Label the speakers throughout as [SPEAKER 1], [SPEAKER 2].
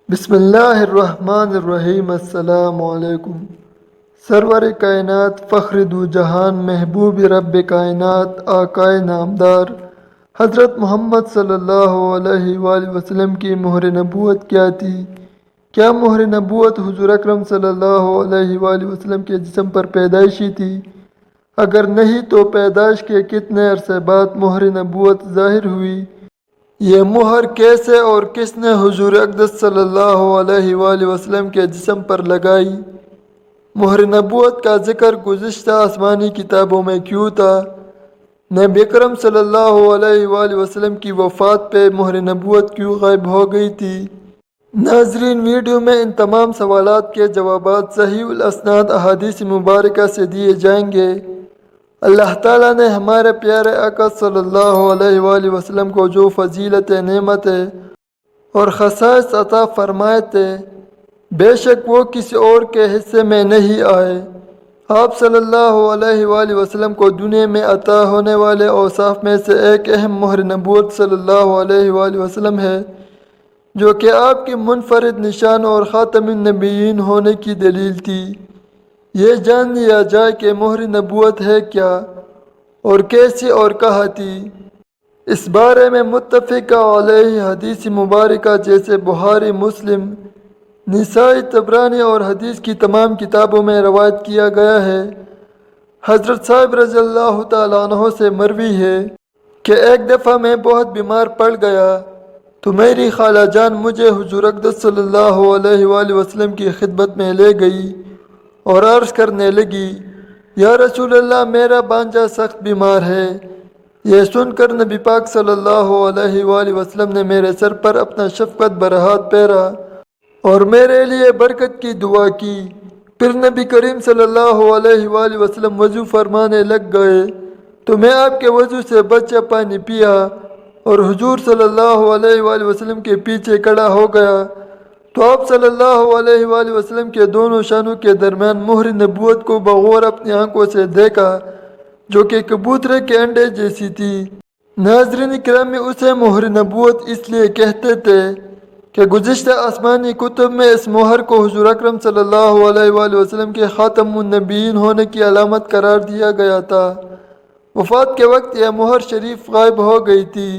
[SPEAKER 1] بسم اللہ الرحمن الرحیم۔ السلام علیکم۔ سرور کائنات، فخر دو جہان، محبوب رب کائنات، آقائے نامدار حضرت محمد صلی اللہ علیہ وآلہ وسلم کی مہر نبوت کیا تھی؟ کیا مہر نبوت حضور اکرم صلی اللہ علیہ وآلہ وسلم کے جسم پر پیدائشی تھی؟ اگر نہیں تو پیدائش کے کتنے عرصے بعد مہر نبوت ظاہر ہوئی؟ یہ مہر کیسے اور کس نے حضور اقدس صلی اللہ علیہ وآلہ وسلم کے جسم پر لگائی؟ مہر نبوت کا ذکر گزشتہ آسمانی کتابوں میں کیوں تھا؟ نبی اکرم صلی اللہ علیہ وآلہ وسلم کی وفات پہ مہر نبوت کیوں غائب ہو گئی تھی؟ ناظرین، ویڈیو میں ان تمام سوالات کے جوابات صحیح الاسناد احادیث مبارکہ سے دیے جائیں گے۔ اللہ تعالیٰ نے ہمارے پیارے آقا صلی اللہ علیہ وآلہ وسلم کو جو فضیلت نعمت اور خصائص عطا فرمائے تھے، بے شک وہ کسی اور کے حصے میں نہیں آئے۔ آپ صلی اللہ علیہ وآلہ وسلم کو دنیا میں عطا ہونے والے اوصاف میں سے ایک اہم مہر نبوت صلی اللہ علیہ وآلہ وسلم ہے، جو کہ آپ کی منفرد نشان اور خاتم النبیین ہونے کی دلیل تھی۔ یہ جان لیا جائے کہ مہر نبوت ہے کیا اور کیسی اور کہاں تھی۔ اس بارے میں متفقہ علیہ حدیث مبارکہ جیسے بخاری، مسلم، نسائی، طبرانی اور حدیث کی تمام کتابوں میں روایت کیا گیا ہے۔ حضرت صاحب رضی اللہ تعالیٰ عنہ سے مروی ہے کہ ایک دفعہ میں بہت بیمار پڑ گیا تو میری خالہ جان مجھے حضور اقدس صلی اللہ علیہ وآلہ وسلم کی خدمت میں لے گئی اور عرض کرنے لگی، یا رسول اللہ، میرا بانجا سخت بیمار ہے۔ یہ سن کر نبی پاک صلی اللہ علیہ وآلہ وسلم نے میرے سر پر اپنا شفقت بھرا ہاتھ پھیرا اور میرے لیے برکت کی دعا کی۔ پھر نبی کریم صلی اللہ علیہ وآلہ وسلم وضو فرمانے لگ گئے تو میں آپ کے وضو سے بچہ پانی پیا اور حضور صلی اللہ علیہ وآلہ وسلم کے پیچھے کھڑا ہو گیا تو آپ صلی اللہ علیہ وآلہ وسلم کے دونوں شانوں کے درمیان مہر نبوت کو بغور اپنی آنکھوں سے دیکھا، جو کہ کبوترے کے انڈے جیسی تھی۔ ناظرین کرام، اسے مہر نبوت اس لیے کہتے تھے کہ گزشتہ آسمانی کتب میں اس مہر کو حضور اکرم صلی اللہ علیہ وآلہ وسلم کے خاتم النبیین ہونے کی علامت قرار دیا گیا تھا۔ وفات کے وقت یہ مہر شریف غائب ہو گئی تھی۔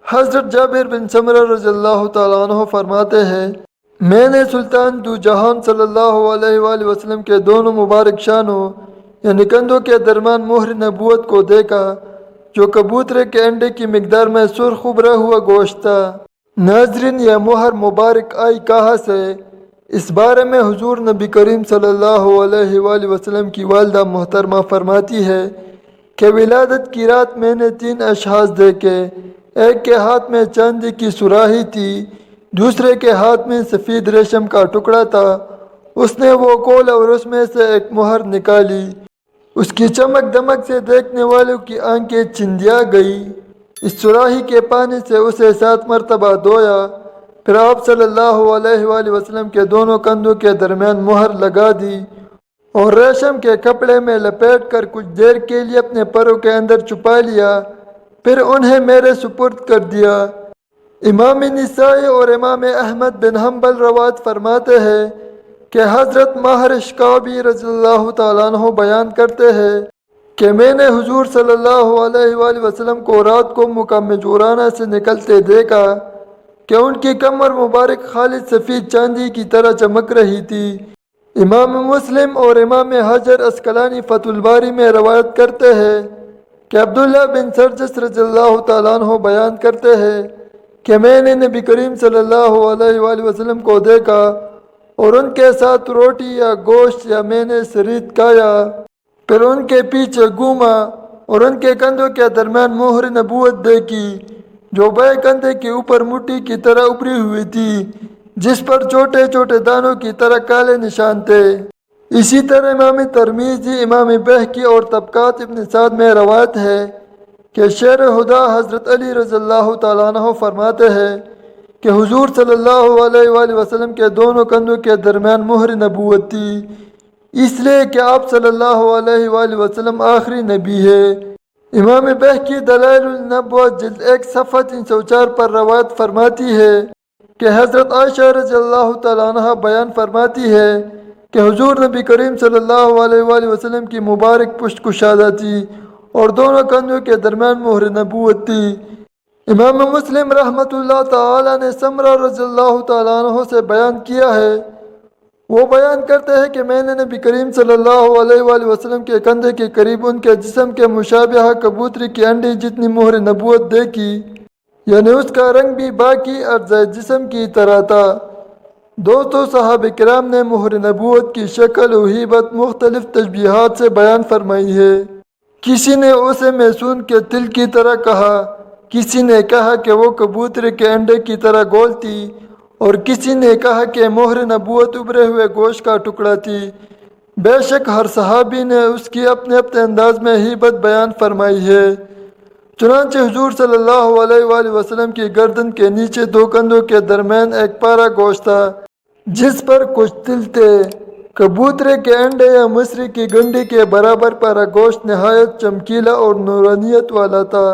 [SPEAKER 1] حضرت جابر بن سمرہ رضی اللہ تعالیٰ عنہ فرماتے ہیں، میں نے سلطان دو جہان صلی اللہ علیہ وآلہ وسلم کے دونوں مبارک شانوں یعنی کندھوں کے درمیان مہر نبوت کو دیکھا، جو کبوترے کے انڈے کی مقدار میں سرخ ابھرا ہوا گوشت تھا۔ ناظرین، یہ مہر مبارک آئی کہاں سے؟ اس بارے میں حضور نبی کریم صلی اللہ علیہ وآلہ وسلم کی والدہ محترمہ فرماتی ہے کہ ولادت کی رات میں نے 3 اشخاص دیکھے۔ ایک کے ہاتھ میں چاندی کی سراہی تھی، دوسرے کے ہاتھ میں سفید ریشم کا ٹکڑا تھا۔ اس نے وہ کھولا اور اس میں سے ایک مہر نکالی۔ اس کی چمک دمک سے دیکھنے والوں کی آنکھیں چندیا گئی۔ اس سراہی کے پانی سے اسے 7 مرتبہ دھویا، پھر آپ صلی اللہ علیہ وآلہ وسلم کے دونوں کندھوں کے درمیان مہر لگا دی اور ریشم کے کپڑے میں لپیٹ کر کچھ دیر کے لیے اپنے پروں کے اندر چھپا لیا، پھر انہیں میرے سپرد کر دیا۔ امام نسائی اور امام احمد بن حنبل روایت فرماتے ہیں کہ حضرت مہرش کعبی رضی اللہ تعالیٰ عنہ بیان کرتے ہیں کہ میں نے حضور صلی اللہ علیہ وآلہ وسلم کو رات کو مقام جورانہ سے نکلتے دیکھا کہ ان کی کمر مبارک خالص سفید چاندی کی طرح چمک رہی تھی۔ امام مسلم اور امام حجر عسقلانی فتح الباری میں روایت کرتے ہیں کہ عبداللہ بن سرجس رضی اللہ تعالیٰ عنہ بیان کرتے ہیں کہ میں نے نبی کریم صلی اللہ علیہ وآلہ وسلم کو دیکھا اور ان کے ساتھ روٹی یا گوشت یا میں نے سرید کھایا، پھر ان کے پیچھے گھوما اور ان کے کندھوں کے درمیان مہر نبوت دیکھی، جو بائیں کندھے کے اوپر مٹی کی طرح ابری ہوئی تھی، جس پر چھوٹے چھوٹے دانوں کی طرح کالے نشان تھے۔ اسی طرح امام ترمذی، امام بہقی اور طبقات ابن سعد میں روایت ہے کہ شیر خدا حضرت علی رضی اللہ تعالیٰ عنہ فرماتے ہیں کہ حضور صلی اللہ علیہ وآلہ وسلم کے دونوں کندھوں کے درمیان مہر نبوت تھی، اس لیے کہ آپ صلی اللہ علیہ وآلہ وسلم آخری نبی ہے۔ امام بہقی دلائل النبوہ جلد 1 صفحہ 304 پر روایت فرماتی ہے کہ حضرت عائشہ رضی اللہ تعالیٰ عنہ بیان فرماتی ہے کہ حضور نبی کریم صلی اللہ علیہ وآلہ وسلم کی مبارک پشت کشادہ تھی اور دونوں کندھوں کے درمیان مہر نبوت تھی۔ امام مسلم رحمۃ اللہ تعالیٰ نے سمرہ رضی اللہ تعالیٰ عنہ سے بیان کیا ہے، وہ بیان کرتے ہیں کہ میں نے نبی کریم صلی اللہ علیہ وآلہ وسلم کے کندھے کے قریب ان کے جسم کے مشابہہ کبوتری کی انڈی جتنی مہر نبوت دیکھی، یعنی اس کا رنگ بھی باقی اجزائے جسم کی طرح تھا۔ دوستو، صحابہ کرام نے مہر نبوت کی شکل و ہیبت مختلف تشبیہات سے بیان فرمائی ہے۔ کسی نے اسے میسون کے تل کی طرح کہا، کسی نے کہا کہ وہ کبوتر کے انڈے کی طرح گول تھی، اور کسی نے کہا کہ مہر نبوت ابھرے ہوئے گوشت کا ٹکڑا تھی۔ بے شک ہر صحابی نے اس کی اپنے اپنے انداز میں ہیبت بیان فرمائی ہے۔ چنانچہ حضور صلی اللہ علیہ وآلہ وسلم کی گردن کے نیچے دو کندھوں کے درمیان ایک پارا گوشت تھا جس پر کچھ تل تھے۔ کبوترے کے انڈے یا مصری کی گنڈی کے برابر پارا گوشت نہایت چمکیلا اور نورانیت والا تھا۔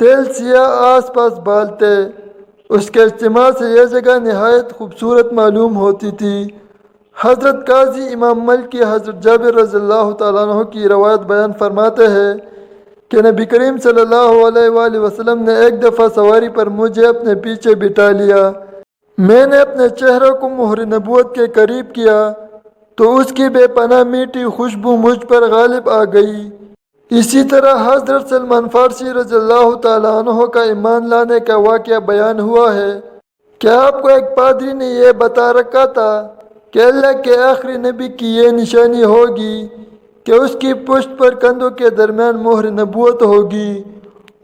[SPEAKER 1] تیل سیاہ آس پاس بال تھے۔ اس کے اجتماع سے یہ جگہ نہایت خوبصورت معلوم ہوتی تھی۔ حضرت قاضی امام ملکی حضرت جابر رضی اللہ تعالیٰ عنہ کی روایت بیان فرماتے ہیں کہ نبی کریم صلی اللہ علیہ وآلہ وسلم نے ایک دفعہ سواری پر مجھے اپنے پیچھے بٹھا لیا۔ میں نے اپنے چہرے کو مہر نبوت کے قریب کیا تو اس کی بے پناہ میٹھی خوشبو مجھ پر غالب آ گئی۔ اسی طرح حضرت سلمان فارسی رضی اللہ تعالیٰ عنہ کا ایمان لانے کا واقعہ بیان ہوا ہے کہ آپ کو ایک پادری نے یہ بتا رکھا تھا کہ اللہ کے آخری نبی کی یہ نشانی ہوگی کہ اس کی پشت پر کندھوں کے درمیان مہر نبوت ہوگی،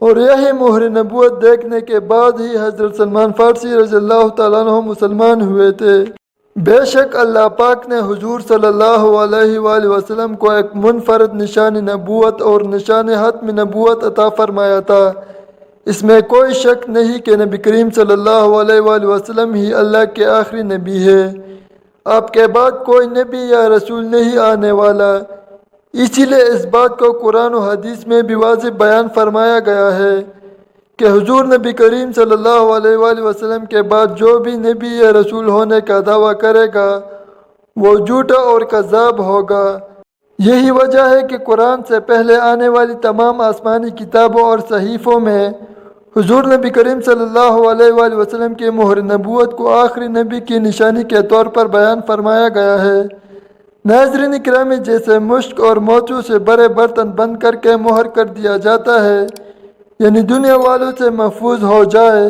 [SPEAKER 1] اور یہی مہر نبوت دیکھنے کے بعد ہی حضرت سلمان فارسی رضی اللہ تعالیٰ عنہ مسلمان ہوئے تھے۔ بے شک اللہ پاک نے حضور صلی اللہ علیہ وآلہ وسلم کو ایک منفرد نشان نبوت اور نشان ختم نبوت عطا فرمایا تھا۔ اس میں کوئی شک نہیں کہ نبی کریم صلی اللہ علیہ وآلہ وسلم ہی اللہ کے آخری نبی ہے۔ آپ کے بعد کوئی نبی یا رسول نہیں آنے والا، اسی لیے اس بات کو قرآن و حدیث میں بھی واضح بیان فرمایا گیا ہے کہ حضور نبی کریم صلی اللہ علیہ وآلہ وسلم کے بعد جو بھی نبی یا رسول ہونے کا دعویٰ کرے گا وہ جھوٹا اور کذاب ہوگا۔ یہی وجہ ہے کہ قرآن سے پہلے آنے والی تمام آسمانی کتابوں اور صحیفوں میں حضور نبی کریم صلی اللہ علیہ وآلہ وسلم کی مہر نبوت کو آخری نبی کی نشانی کے طور پر بیان فرمایا گیا ہے۔ ناظرین اکرامی، جیسے مشک اور موتیوں سے بڑے برتن بند کر کے مہر کر دیا جاتا ہے یعنی دنیا والوں سے محفوظ ہو جائے،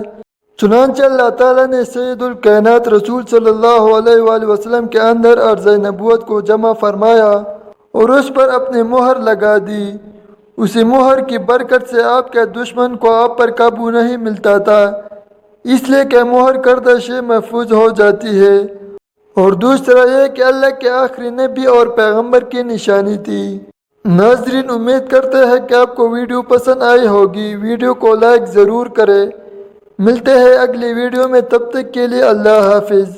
[SPEAKER 1] چنانچہ اللہ تعالیٰ نے سید الکائنات رسول صلی اللہ علیہ وآلہ وسلم کے اندر عرض نبوت کو جمع فرمایا اور اس پر اپنی مہر لگا دی۔ اسی مہر کی برکت سے آپ کے دشمن کو آپ پر قابو نہیں ملتا تھا، اس لیے کہ مہر کردہ شے محفوظ ہو جاتی ہے، اور دوسرا یہ کہ اللہ کے آخری نبی اور پیغمبر کی نشانی تھی۔ ناظرین، امید کرتے ہیں کہ آپ کو ویڈیو پسند آئی ہوگی۔ ویڈیو کو لائک ضرور کریں۔ ملتے ہیں اگلی ویڈیو میں، تب تک کے لیے اللہ حافظ۔